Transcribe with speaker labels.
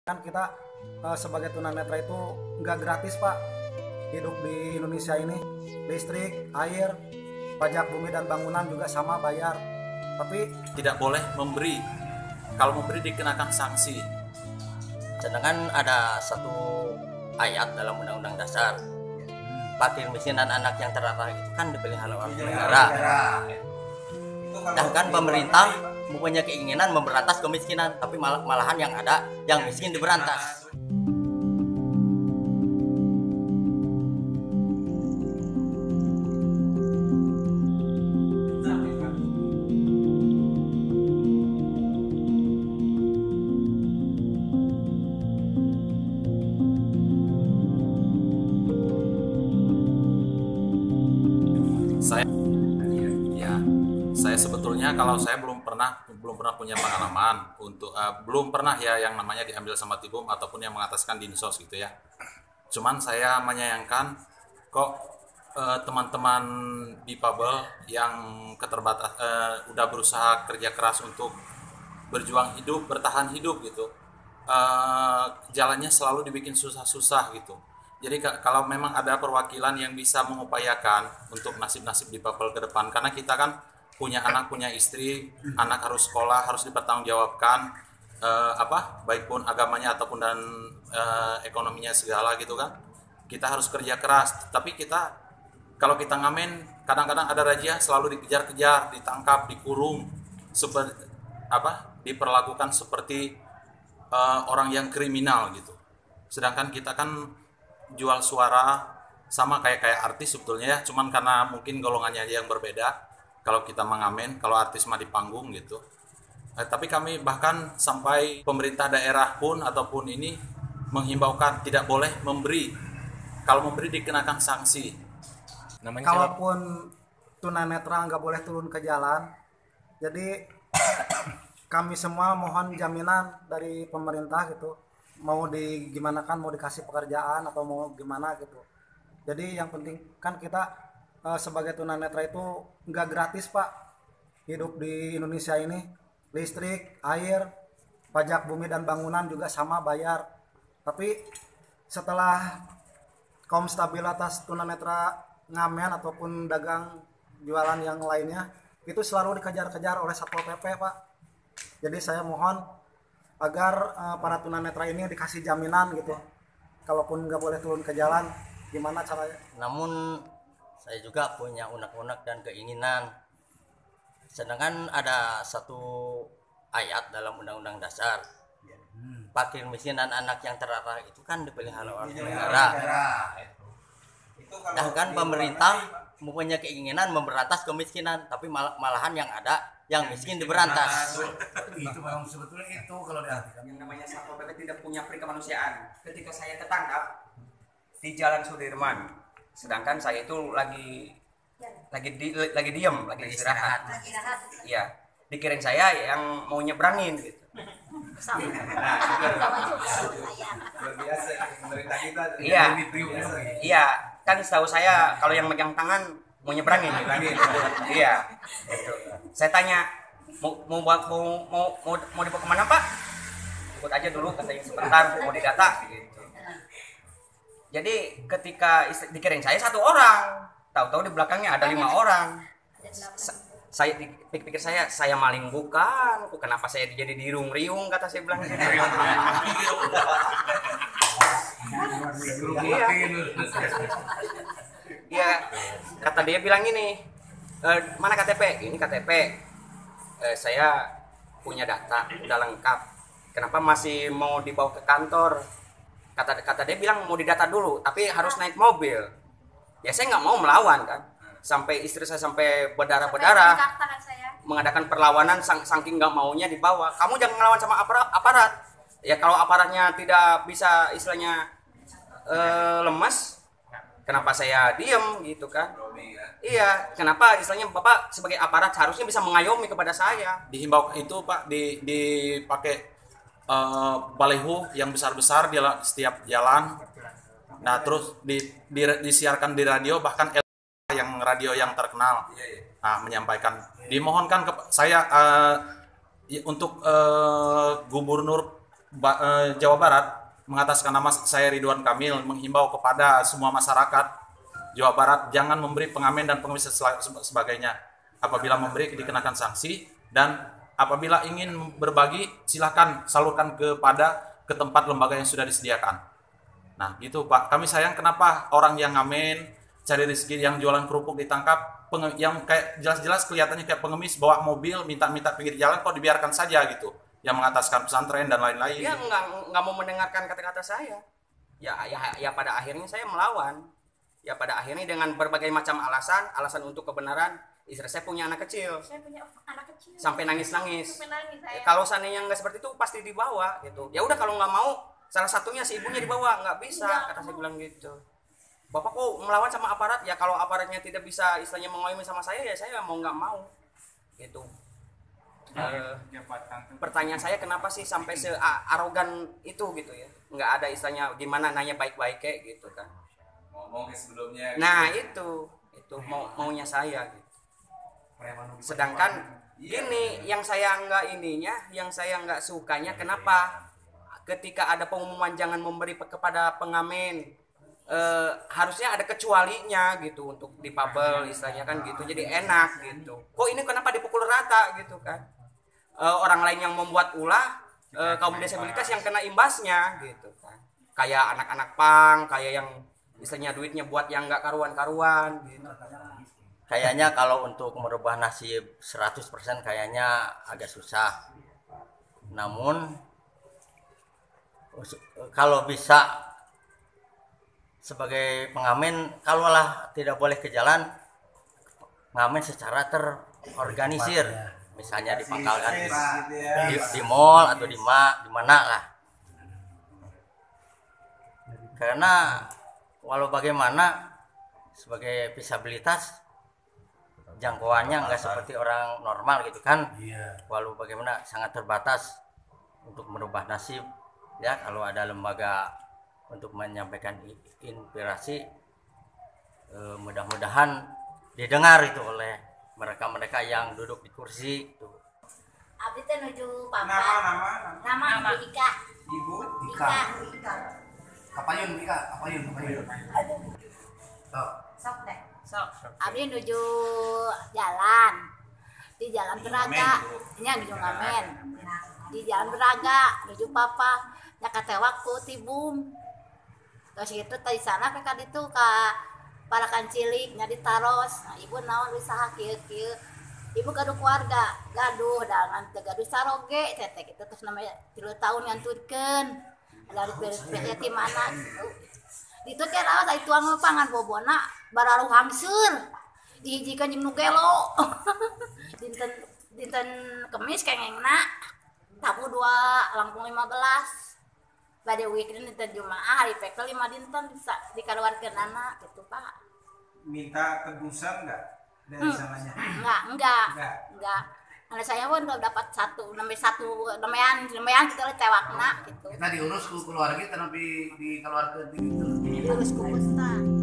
Speaker 1: Kan kita sebagai tunanetra itu nggak gratis Pak hidup di Indonesia ini. Listrik, air, pajak bumi dan bangunan juga sama bayar. Tapi
Speaker 2: tidak boleh memberi. Kalau memberi dikenakan sanksi.
Speaker 3: Sedangkan ada satu ayat dalam Undang-Undang Dasar, fakir miskin dan anak yang terlantar itu kan dipelihara oleh negara. Sedangkan pemerintah mempunyai keinginan memberantas kemiskinan, tapi malahan yang ada yang miskin diberantas.
Speaker 2: Saya sebetulnya kalau saya belum pernah punya pengalaman untuk belum pernah ya yang namanya diambil sama Tibum ataupun yang mengataskan dinsos gitu ya. Cuman saya menyayangkan kok teman-teman difabel yang keterbatas udah berusaha kerja keras untuk berjuang hidup, bertahan hidup gitu. Jalannya selalu dibikin susah-susah gitu. Jadi kalau memang ada perwakilan yang bisa mengupayakan untuk nasib-nasib difabel ke depan, karena kita kan punya anak, punya istri, anak harus sekolah, harus dipertanggungjawabkan baik pun agamanya ataupun dan ekonominya segala gitu kan. Kita harus kerja keras, tapi kalau kita ngamen kadang-kadang ada razia selalu dikejar-kejar, ditangkap, dikurung, diperlakukan seperti orang yang kriminal gitu. Sedangkan kita kan jual suara sama kayak artis sebetulnya ya, cuman karena mungkin golongannya yang berbeda. Kalau kita mengamen, kalau artis mah di panggung gitu. Tapi kami bahkan sampai pemerintah daerah pun ataupun ini menghimbaukan tidak boleh memberi. Kalau memberi dikenakan sanksi.
Speaker 1: kalaupun tunanetra nggak boleh turun ke jalan, jadi kami semua mohon jaminan dari pemerintah gitu, mau digimanakan, mau dikasih pekerjaan atau mau gimana gitu. Jadi yang penting kan kita sebagai tunanetra itu nggak gratis Pak hidup di Indonesia ini. Listrik, air, pajak bumi dan bangunan juga sama bayar. Tapi setelah kaum stabilitas tunanetra ngamen ataupun dagang jualan yang lainnya itu selalu dikejar-kejar oleh Satpol PP Pak. Jadi saya mohon agar para tunanetra ini dikasih jaminan gitu, kalaupun nggak boleh turun ke jalan, gimana caranya.
Speaker 3: Namun saya juga punya unek-unek dan keinginan. Sedangkan ada satu ayat dalam Undang-Undang Dasar, fakir miskin dan anak yang terlantar itu kan dipelihara oleh negara. Sedangkan pemerintah mempunyai keinginan memberantas kemiskinan, tapi malahan yang ada yang miskin diberantas.
Speaker 4: Itu memang sebetulnya itu kalau diartikan
Speaker 5: Yang namanya Satpol PP tidak punya peri kemanusiaan. Ketika saya ketangkap di Jalan Sudirman, sedangkan saya itu lagi diam, lagi istirahat. Iya, dikirain saya yang mau nyebrangin gitu.
Speaker 4: luar biasa pemerintah kita.
Speaker 5: Iya, iya, kan setahu saya kalau yang megang tangan mau nyebrangin. Iya, gitu. Saya tanya mau dibawa kemana Pak? Ikut aja dulu, katanya sebentar mau didata gitu. Jadi ketika dikirain saya satu orang, tahu-tahu di belakangnya ada 5 orang. Saya pikir saya maling bukan, kenapa saya jadi dirung-riung, kata saya bilang. Iya, kata dia bilang ini, mana KTP? Ini KTP. Saya punya data, udah lengkap. Kenapa masih mau dibawa ke kantor? Kata dia bilang mau didata dulu, tapi harus naik mobil. Ya saya nggak mau melawan kan. Sampai istri saya sampai berdarah-berdarah mengadakan perlawanan, saking nggak maunya dibawa. Kamu jangan ngelawan sama aparat. Ya kalau aparatnya tidak bisa istilahnya lemas, kenapa saya diem gitu kan? Iya, kenapa istilahnya Bapak sebagai aparat harusnya bisa mengayomi kepada saya.
Speaker 2: Dihimbau itu Pak dipakai baliho yang besar-besar di setiap jalan. Nah terus disiarkan di radio, bahkan yang radio yang terkenal menyampaikan, dimohonkan ke saya untuk Gubernur Jawa Barat mengataskan nama saya Ridwan Kamil menghimbau kepada semua masyarakat Jawa Barat jangan memberi pengamen dan pengemis sebagainya. Apabila memberi dikenakan sanksi, dan apabila ingin berbagi silakan salurkan ke tempat lembaga yang sudah disediakan. Nah gitu Pak, kami sayang kenapa orang yang ngamen cari rezeki yang jualan kerupuk ditangkap, yang kayak jelas-jelas kelihatannya kayak pengemis bawa mobil minta-minta pinggir jalan kok dibiarkan saja gitu, yang mengataskan pesantren dan lain-lain.
Speaker 5: Dia nggak mau mendengarkan kata-kata saya. Ya pada akhirnya saya melawan. Ya pada akhirnya dengan berbagai macam alasan untuk kebenaran. Istri saya punya anak kecil.
Speaker 6: Saya punya anak kecil.
Speaker 5: Sampai nangis-nangis.
Speaker 6: Saya.
Speaker 5: Kalau seandainya nggak seperti itu pasti dibawa gitu. Ya udah kalau nggak mau salah satunya si ibunya dibawa, nggak bisa. Kata saya bilang gitu. Bapak kok melawan sama aparat? Ya kalau aparatnya tidak bisa istilahnya mengayomi sama saya, ya saya mau nggak mau gitu. Pertanyaan saya kenapa sih sampai arogan itu gitu ya, nggak ada istilahnya gimana nanya baik-baik kayak gitu kan.
Speaker 4: Ngomong sebelumnya
Speaker 5: Nah itu maunya saya gitu. Sedangkan gini yang saya nggak sukanya kenapa ketika ada pengumuman jangan memberi kepada pengamen, harusnya ada kecualinya gitu untuk dipabel istilahnya kan gitu, jadi enak gitu. Kok ini kenapa dipukul rata gitu kan? Orang lain yang membuat ulah, kaum disabilitas yang kena imbasnya gitu kan. Kayak anak-anak pang, kayak yang istilahnya duitnya buat yang nggak karuan-karuan gitu.
Speaker 3: Kayaknya kalau untuk merubah nasib 100% kayaknya agak susah. Namun kalau bisa sebagai pengamen, kalaulah tidak boleh ke jalan, ngamen secara terorganisir. Misalnya di pangkalan, di mall atau di mana lah. Karena walau bagaimana sebagai disabilitas jangkauannya nggak seperti orang normal gitu kan. Walau bagaimana sangat terbatas untuk merubah nasib. Ya kalau ada lembaga untuk menyampaikan inspirasi, mudah-mudahan didengar itu oleh mereka yang duduk di kursi itu.
Speaker 6: Abdi teh nuju papa. Nama Ibu Ika.
Speaker 4: Ibu
Speaker 6: Ika.
Speaker 4: Kapayun.
Speaker 6: Sok deh. Sok. Abdi nuju jalan. Di jalan Beraga. Nya nuju ngamen. Di jalan Beraga nuju papa. Nya katewak ku tibum. Terus itu tadi sana ke kaditu ka Parakan Cilik nya ditaros. Nah, ibu naon usaha kieu. Ibu gaduh keluarga, gaduh dengan gaduh saroge teh gitu terus namanya 3 tahun nganturkeun. Dari yatim anak gitu. Ditu teh raos ai tuang pangan bobona bararuh hangseur. Dihijikeun jeung nu gelo. dinten Kemis kengengna tabu 2 Lampung 15. Pada weekend dinten Jumaah hari pekel 5 dinten bisa dikaluarkeun anak gitu Pak.
Speaker 4: Minta tebusan enggak dari sananya?
Speaker 6: Enggak. Karena saya pun udah dapat satu nemean kita tewakna gitu.
Speaker 4: Kita diurus ku keluarga tapi dikeluarkeun gitu.
Speaker 6: Diurus ku Ustaz.